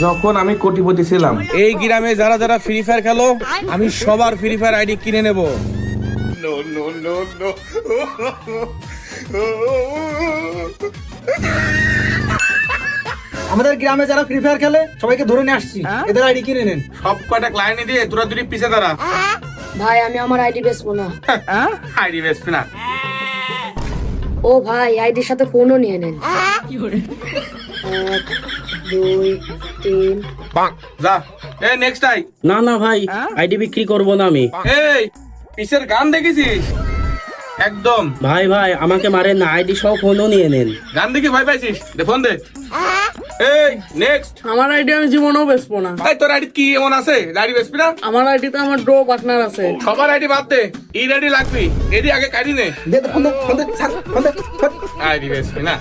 যখন আমি কোটিপতি ছিলাম, এই গ্রামে যারা যারা ফ্রি ফায়ার খেলো, আমি সবার ফ্রি ফায়ার আইডি কিনে নেব। আমাদের গ্রামে যারা ফ্রি ফায়ার খেলে সবাইকে ধরে নিয়ে আসছি, এদের আইডি কিনে নেন। সব কয়টা ক্লায়েন্ট দিয়ে তোরা দুটি পিছে দাঁড়া। ভাই আমি আমার আইডি বেচবো না। আইডি বেচবি না? ও ভাই আইডির সাথে ফোনও নিয়ে নেন। 1 2 3 যা। এই নেক্সট আই। না না ভাই, আইডি বিক্রি করব না আমি। এই পিছের গান দেখেছিস? একদম ভাই ভাই আমাকে মারেন না, আইডি সহ ফোনও নিয়ে নেন। গান দেখে ভয় পাইছিস? দে ফোন দে। এই নেক্সট। আমার আইডি আমি জীবনেও বেচবো না। এই তোর আইডি কি এমন আছে আইডি বেচবি না? আমার আইডিতে আমার ড্র পার্টনার আছে। সবার আইডি বাদ দে, এই আইডি লাগবি। এডি আগে কাটি নে। দে, ফোন দে, ফোন দে, স্যার, ফোন দে, ফোন। আইডি বেচবি না?